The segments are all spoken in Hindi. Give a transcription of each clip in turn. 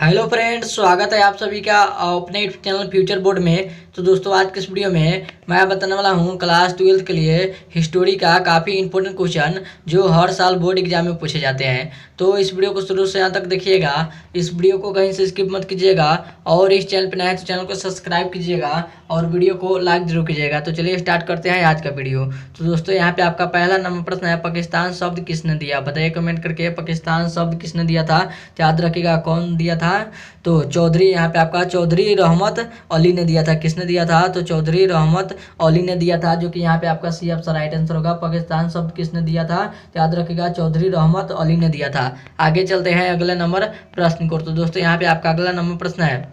हेलो फ्रेंड्स, स्वागत है आप सभी का अपने चैनल फ्यूचर बोर्ड में। तो दोस्तों, आज के इस वीडियो में मैं बताने वाला हूं क्लास 12 के लिए हिस्टोरी का काफ़ी इंपॉर्टेंट क्वेश्चन जो हर साल बोर्ड एग्जाम में पूछे जाते हैं। तो इस वीडियो को शुरू से अंत तक देखिएगा, इस वीडियो को कहीं से स्किप मत कीजिएगा और इस चैनल पर नए हैं तो चैनल को सब्सक्राइब कीजिएगा और वीडियो को लाइक जरूर कीजिएगा। तो चलिए स्टार्ट करते हैं आज का वीडियो। तो दोस्तों, यहाँ पे आपका पहला नंबर प्रश्न है, पाकिस्तान शब्द किसने दिया? बताइए कमेंट करके, पाकिस्तान शब्द किसने दिया था? याद रखिएगा कौन दिया था। तो चौधरी, यहाँ पे आपका चौधरी रहमत अली ने दिया था। किसने दिया था? तो चौधरी रहमत अली ने दिया था, जो कि यहाँ पे आपका सी ऑप्शन राइट आंसर होगा। पाकिस्तान शब्द किसने दिया था? याद रखिएगा चौधरी रहमत अली ने दिया था। आगे चलते हैं अगले नंबर प्रश्न को। तो दोस्तों, यहाँ पे आपका अगला नंबर प्रश्न है,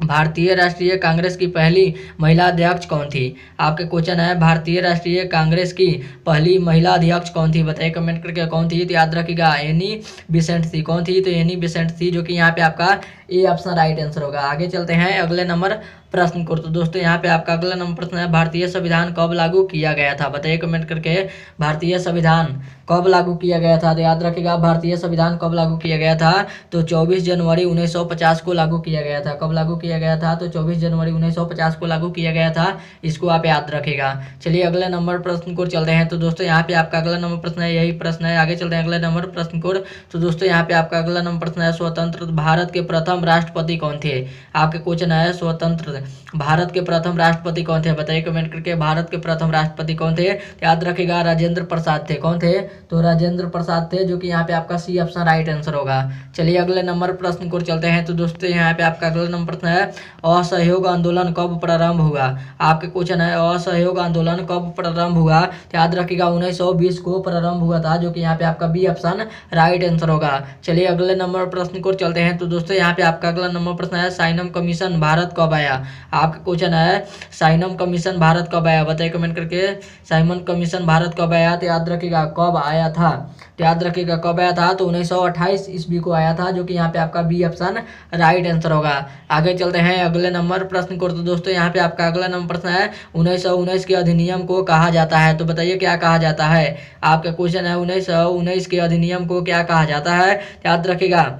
भारतीय राष्ट्रीय कांग्रेस की पहली महिला अध्यक्ष कौन थी? आपके क्वेश्चन है, भारतीय राष्ट्रीय कांग्रेस की पहली महिला अध्यक्ष कौन थी? बताइए कमेंट करके कौन थी। तो याद रखिएगा एनी बेसेंट थी। कौन थी? तो एनी बेसेंट थी, जो कि यहाँ पे आपका ए ऑप्शन राइट आंसर होगा। आगे चलते हैं अगले नंबर प्रश्न को। तो दोस्तों, यहाँ पे आपका अगला नंबर प्रश्न है, भारतीय संविधान कब लागू किया गया था? बताइए कमेंट करके, भारतीय संविधान कब लागू किया गया था? तो याद रखिएगा भारतीय संविधान कब लागू किया गया था? तो 24 जनवरी 1950 को लागू किया गया था। कब लागू किया गया था? तो 24 जनवरी 1950 को लागू किया गया था। इसको आप याद रखिएगा। चलिए अगले नंबर प्रश्न को चलते हैं। तो दोस्तों, यहाँ पे आपका अगला नंबर प्रश्न है, यही प्रश्न है। आगे चलते हैं अगले नंबर प्रश्न को। तो दोस्तों, यहाँ पे आपका अगला नंबर प्रश्न है, स्वतंत्र भारत के प्रथम राष्ट्रपति कौन थे? आपके क्वेश्चन है, स्वतंत्र भारत के प्रथम राष्ट्रपति कौन थे? बताइए कमेंट करके, भारत के प्रथम राष्ट्रपति कौन थे? याद रखिएगा राजेंद्र प्रसाद थे। कौन थे? तो राजेंद्र प्रसाद थे, जो कि यहाँ पे आपका सी ऑप्शन राइट आंसर होगा। चलिए अगले नंबर प्रश्न को चलते हैं। तो दोस्तों, यहाँ पे आपका अगला नंबर प्रश्न है, असहयोग आंदोलन कब प्रारंभ हुआ? आपके क्वेश्चन है, असहयोग आंदोलन कब प्रारंभ हुआ? तो याद रखिएगा 1920 को प्रारंभ हुआ था, जो कि यहाँ पे आपका बी ऑप्शन राइट आंसर होगा। चलिए अगले नंबर प्रश्न को चलते हैं। तो दोस्तों, यहाँ पे आपका अगला नंबर प्रश्न है, साइनम कमीशन भारत कब आया? आपका क्वेश्चन है, साइनम कमीशन भारत कब आया? बताइए कमेंट करके, साइमन कमीशन भारत कब आया? तो याद रखिएगा कब आया था। तो याद रखिएगा कब आया था? तो 1928 ईस्वी को आया था, जो कि यहाँ पे आपका बी ऑप्शन राइट आंसर होगा। आगे चलते हैं अगले नंबर प्रश्न को। तो दोस्तों, यहाँ पे आपका अगला नंबर प्रश्न है, 1919 के अधिनियम को कहा जाता है? तो बताइए क्या कहा जाता है? आपका क्वेश्चन है, 1919 के अधिनियम को क्या कहा जाता है? याद रखिएगा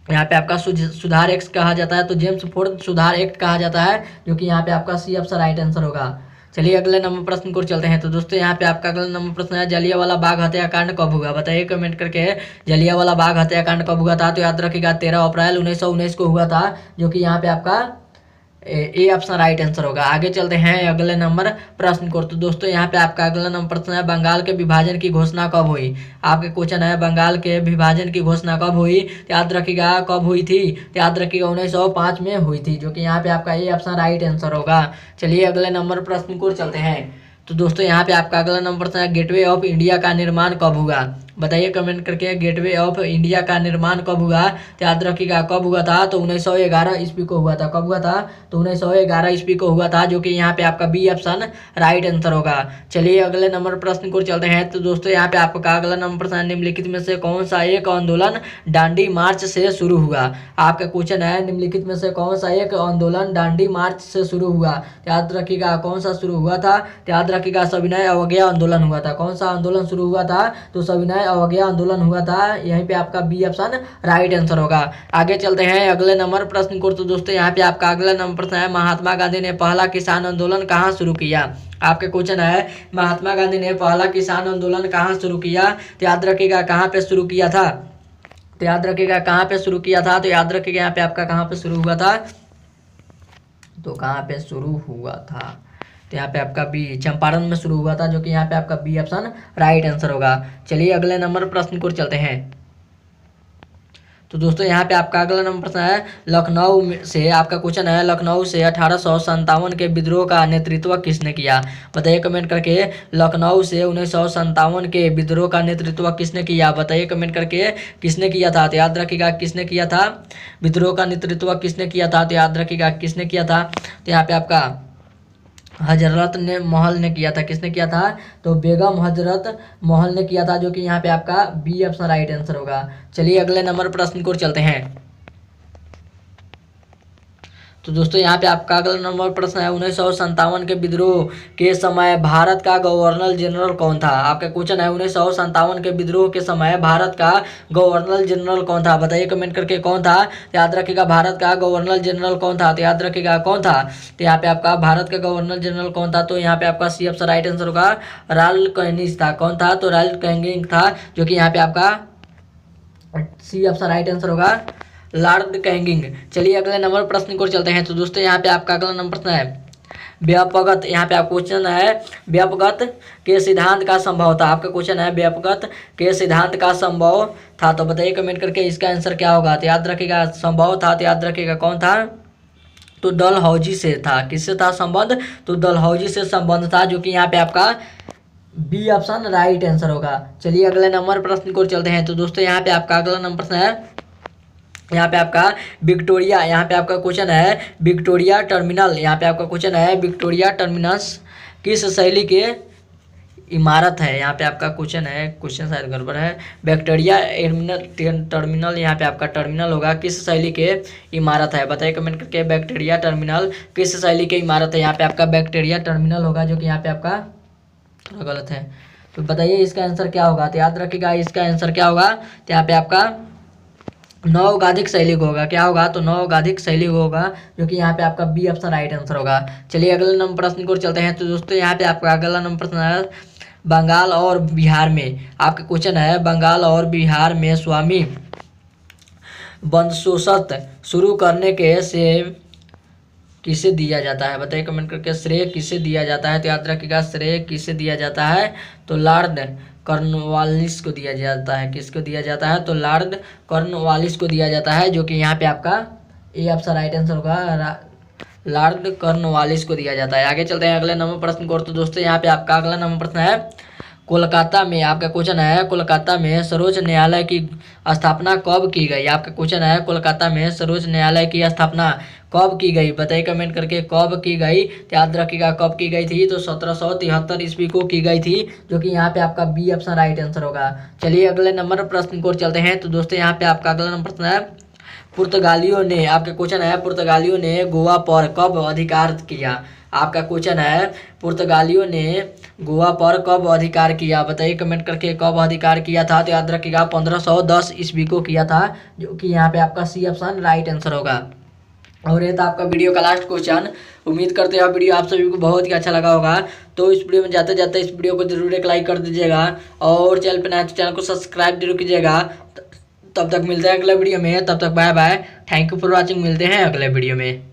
यहाँ पे आपका सुधार एक्ट कहा जाता है। तो जेम्स फोर्ड सुधार एक्ट कहा जाता है, जो कि यहाँ पे आपका सी ऑप्शन राइट आंसर होगा। चलिए अगले नंबर प्रश्न को चलते हैं। तो दोस्तों, यहाँ पे आपका अगला नंबर प्रश्न है, जलियांवाला बाग हत्याकांड कब हुआ? बताइए कमेंट करके, जलियांवाला बाग हत्याकांड कब हुआ था? तो याद रखिएगा 13 अप्रैल 1919 को हुआ था, जो कि यहाँ पे आपका ए ऑप्शन राइट आंसर होगा। आगे चलते हैं अगले नंबर प्रश्न को। तो दोस्तों, यहाँ पे आपका अगला नंबर प्रश्न है, बंगाल के विभाजन की घोषणा कब हुई? आपके क्वेश्चन है, बंगाल के विभाजन की घोषणा कब हुई? याद रखिएगा कब हुई थी? याद रखिएगा 1905 में हुई थी, जो कि यहाँ पे आपका ए ऑप्शन राइट आंसर होगा। चलिए अगले नंबर प्रश्न को चलते हैं। तो दोस्तों, यहाँ पे आपका अगला नंबर प्रश्न है, गेटवे ऑफ इंडिया का निर्माण कब हुआ? बताइए कमेंट करके, गेटवे ऑफ इंडिया का निर्माण कब हुआ? तो याद रखिएगा कब हुआ था? तो 1911 ईस्वी को हुआ था। कब हुआ था? तो 1911 ईस्वी को हुआ था, जो कि यहाँ पे आपका बी ऑप्शन राइट आंसर होगा। चलिए अगले नंबर प्रश्न को चलते हैं। तो दोस्तों, यहाँ पे आपका अगला नंबर प्रश्न है, निम्नलिखित में से कौन सा एक आंदोलन दांडी मार्च से शुरू हुआ? आपका क्वेश्चन है, निम्नलिखित में से कौन सा एक आंदोलन दांडी मार्च से शुरू हुआ? याद रखिएगा कौन सा शुरू हुआ था? याद रखिएगा सविनय अवज्ञा आंदोलन हुआ था। कौन सा आंदोलन शुरू हुआ था? तो सविनय अवज्ञा आंदोलन हुआ था। यहीं पे आपका बी ऑप्शन राइट आंसर होगा। आगे चलते हैं अगले नंबर प्रश्न को। तो दोस्तों, यहाँ पे आपका अगला नंबर प्रश्न है, महात्मा गांधी ने पहला किसान आंदोलन कहाँ शुरू किया? आपके क्वेश्चन है, महात्मा गांधी ने पहला किसान आंदोलन कहाँ शुरू किया? तो याद रखिएगा कहाँ पे शुरू किया था? तो याद रखिएगा कहाँ पे शुरू किया था? तो याद रखिएगा यहाँ पे आपका कहाँ पे शुरू हुआ था? तो कहाँ पे शुरू हुआ था? तो यहाँ पे आपका बी चंपारण में शुरू हुआ था, जो कि यहाँ पे आपका बी ऑप्शन राइट आंसर होगा। चलिए अगले नंबर प्रश्न को चलते हैं। तो दोस्तों, यहाँ पे आपका अगला नंबर प्रश्न है, लखनऊ से, आपका क्वेश्चन है, लखनऊ से 1857 के विद्रोह का नेतृत्व किसने किया? बताइए कमेंट करके, लखनऊ से 1957 के विद्रोह का नेतृत्व किसने किया? बताइए कमेंट करके, किसने किया था? तो याद रखिएगा किसने किया था? विद्रोह का नेतृत्व किसने किया था? तो याद रखिएगा किसने किया था? तो यहाँ पे आपका हजरत ने महल ने किया था। किसने किया था? तो बेगम हजरत महल ने किया था, जो कि यहाँ पे आपका बी ऑप्शन राइट आंसर होगा। चलिए अगले नंबर प्रश्न को चलते हैं। तो दोस्तों यहाँ पे आपका अगला नंबर प्रश्न है 1957 के विद्रोह के समय भारत का गवर्नर जनरल कौन था। आपका क्वेश्चन है 1957 के विद्रोह के समय भारत का गवर्नर जनरल कौन था। बताइए कमेंट करके कौन था। तो याद रखिएगा भारत का गवर्नर जनरल कौन था। तो याद रखिएगा कौन था। तो यहाँ पे आपका भारत का गवर्नर जनरल कौन था। तो यहाँ पे आपका सी ऑप्शन राइट आंसर होगा रॉयल कैनिंग था। कौन था। तो रॉयल कैनिंग था, जो कि यहाँ पे आपका सी ऑप्शन राइट आंसर होगा लॉर्ड कैनिंग। चलिए अगले नंबर प्रश्न को चलते हैं। तो दोस्तों यहाँ पे आपका अगला नंबर प्रश्न है व्यापकत। यहाँ पे आपका क्वेश्चन है व्यापकत के सिद्धांत का संभव था। आपका क्वेश्चन है व्यापकत के सिद्धांत का संभव था। तो बताइए कमेंट करके इसका आंसर क्या होगा। तो याद रखिएगा संभव था, तो याद रखिएगा कौन था। तो डलहौजी से था। किससे था संबंध। तो डलहौजी से संबंध था, जो कि यहाँ पे आपका बी ऑप्शन राइट आंसर होगा। चलिए अगले नंबर प्रश्न को चलते हैं। तो दोस्तों यहाँ पे आपका अगला नंबर प्रश्न है यहाँ पे आपका विक्टोरिया। यहाँ पे आपका क्वेश्चन है विक्टोरिया टर्मिनल। यहाँ पे आपका क्वेश्चन है विक्टोरिया टर्मिनस किस शैली के इमारत है। यहाँ पे आपका क्वेश्चन है, क्वेश्चन शायद गड़बड़ है। विक्टोरिया टर्मिनल यहाँ पे आपका टर्मिनल होगा किस शैली के इमारत है। बताइए कमेंट करके विक्टोरिया टर्मिनल किस शैली के इमारत है। यहाँ पे आपका विक्टोरिया टर्मिनल होगा, जो कि यहाँ पे आपका थोड़ा गलत है। तो बताइए इसका आंसर क्या होगा। तो याद रखिएगा इसका आंसर क्या होगा। तो यहाँ पे आपका नवगाधिक शैली को होगा। क्या होगा। तो नवगाधिक शैली को होगा, जो कि यहाँ पे आपका बी ऑप्शन राइट आंसर होगा। चलिए अगले नंबर प्रश्न को चलते हैं। तो दोस्तों यहाँ पे आपका अगला नंबर प्रश्न है बंगाल और बिहार में। आपका क्वेश्चन है बंगाल और बिहार में स्वामी बंदोबस्त शुरू करने के श्रेय किसे दिया जाता है। बताइए कमेंट करके श्रेय किसे दिया जाता है। तो याद रखिएगा श्रेय किसे दिया जाता है। तो लॉर्ड कॉर्नवालिस को दिया जाता है। किसको दिया जाता है। तो लॉर्ड कॉर्नवालिस को दिया जाता है, जो कि यहाँ पे आपका ए ऑप्शन राइट आंसर होगा लॉर्ड कॉर्नवालिस को दिया जाता है। आगे चलते हैं अगले नंबर प्रश्न को। तो दोस्तों यहाँ पे आपका अगला नंबर प्रश्न है कोलकाता में। आपका क्वेश्चन है कोलकाता में सर्वोच्च न्यायालय की स्थापना कब की गई। आपका क्वेश्चन है कोलकाता में सर्वोच्च न्यायालय की स्थापना कब की गई। बताइए कमेंट करके कब की गई। तो याद रखिएगा कब की गई थी। तो 1773 ईस्वी को की गई थी, जो कि यहाँ पे आपका बी ऑप्शन राइट आंसर होगा। चलिए अगले नंबर प्रश्न को चलते हैं। तो दोस्तों यहाँ पे आपका अगला नंबर प्रश्न है पुर्तगालियों ने। आपका क्वेश्चन है पुर्तगालियों ने गोवा पर कब अधिकार किया। आपका क्वेश्चन है पुर्तगालियों ने गोवा पर कब अधिकार किया। बताइए कमेंट करके कब अधिकार किया था। तो याद रखिएगा 1510 ईस्वी को किया था, जो कि यहाँ पे आपका सी ऑप्शन राइट आंसर होगा। और ये था आपका वीडियो का लास्ट क्वेश्चन। उम्मीद करते हैं वीडियो आप सभी को बहुत ही अच्छा लगा होगा। तो इस वीडियो में जाते जाते इस वीडियो को जरूर एक लाइक कर दीजिएगा, और चैनल पर नया तो चैनल को सब्सक्राइब जरूर कीजिएगा। तब तक मिलते हैं अगले वीडियो में। तब तक bye bye, thank you for watching. मिलते हैं अगले वीडियो में।